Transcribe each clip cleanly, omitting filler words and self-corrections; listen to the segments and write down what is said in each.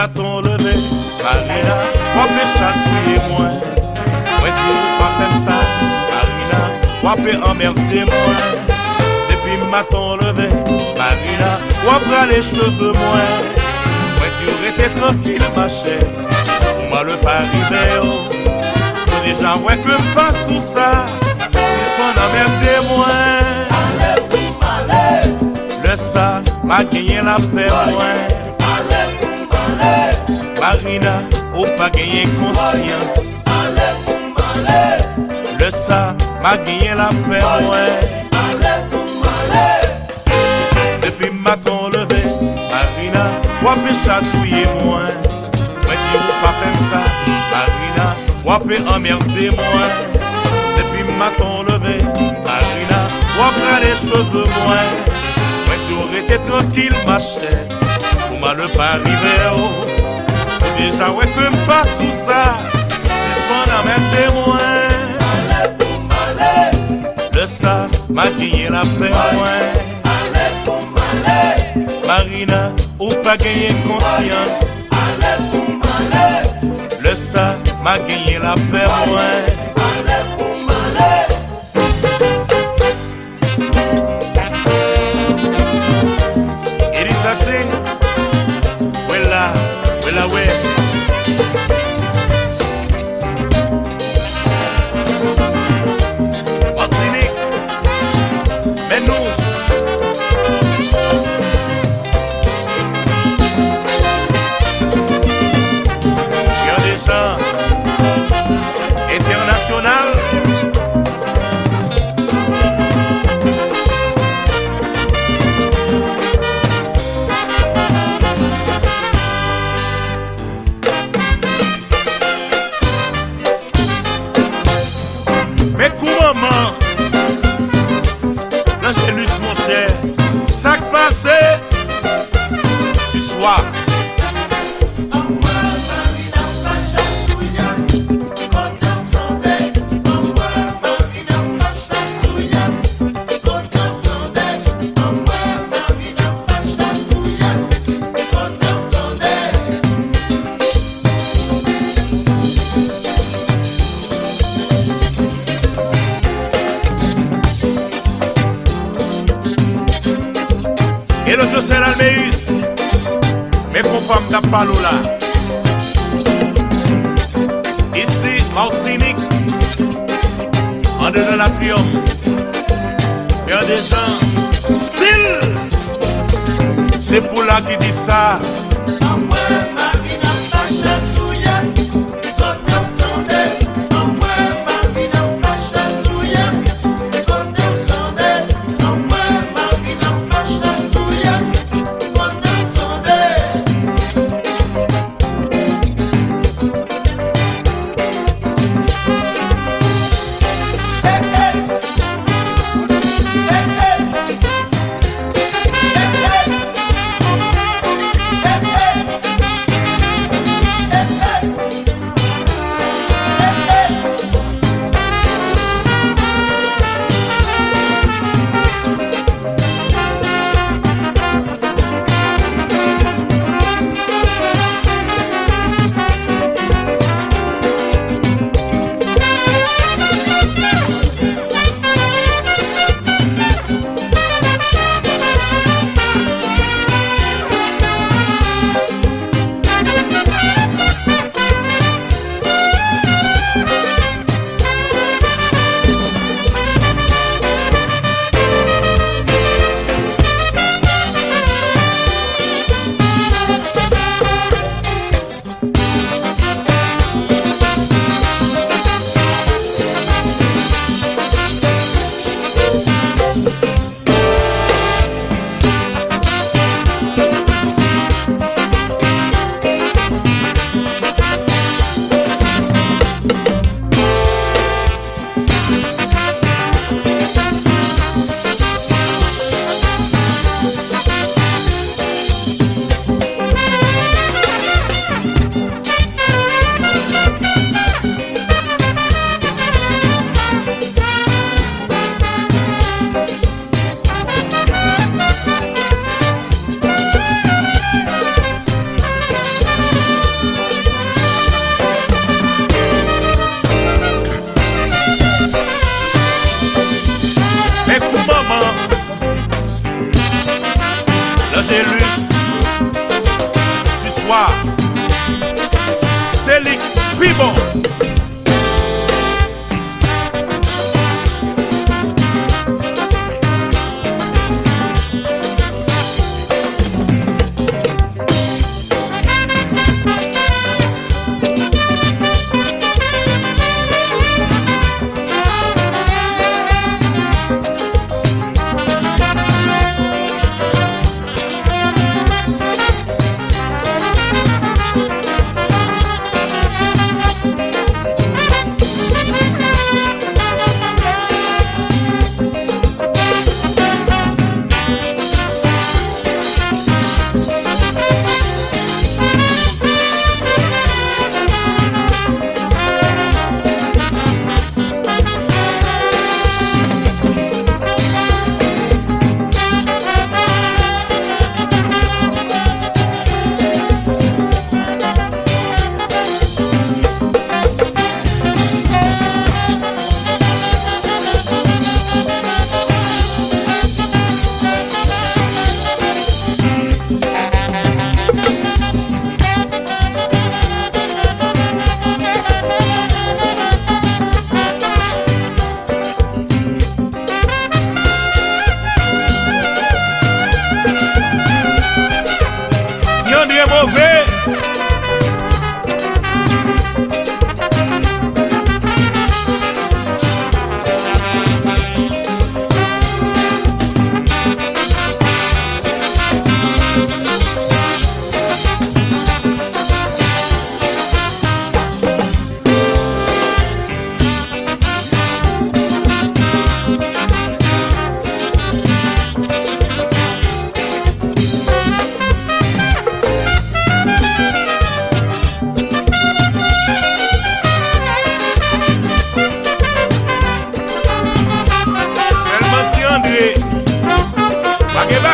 maton levé, Marina, wapé chatouiller moi. Moi tu pas comme ça, Marina, wapé emmerder moi. Depuis maton levé, Marina, wapé les cheveux moi. Moi tu restais tranquille ma chère, pour moi le pas arrivé. Faut déjà ouais que pas sous ça, c'est pas emmerder moi. Le ça m'a gagné la paix moi. Marina, ou pas gagné conscience. Le ça m'a gagné la paix moi. Depuis matin levé, Marina, wapé chatouiller moi. Moi dis ou pas comme ça, Marina, wapé emmerder moi. Depuis matin levé, Marina, wapé les cheveux moi. Moi j'aurais été tranquille ma chère, pour moi le pas arrivé oh. Déjà ouais que pas sous ça, si je prends la même témoin. Le ça m'a gagné la paix moi. Marina, ou pas gagné conscience. Le ça m'a gagné la paix moi. Et dit ça c'est, voilà, voilà ouais. Mais nous, il y a des gens internationaux. Mais comment? L'Angélus mon cher, ça qui passé, tu sois. Et le José l'Alméus, mes compagnons d'Apalola. Ici, Martinique, en dehors de la triomphe. Faire des gens, style, c'est pour là qui dit ça.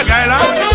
bagay la.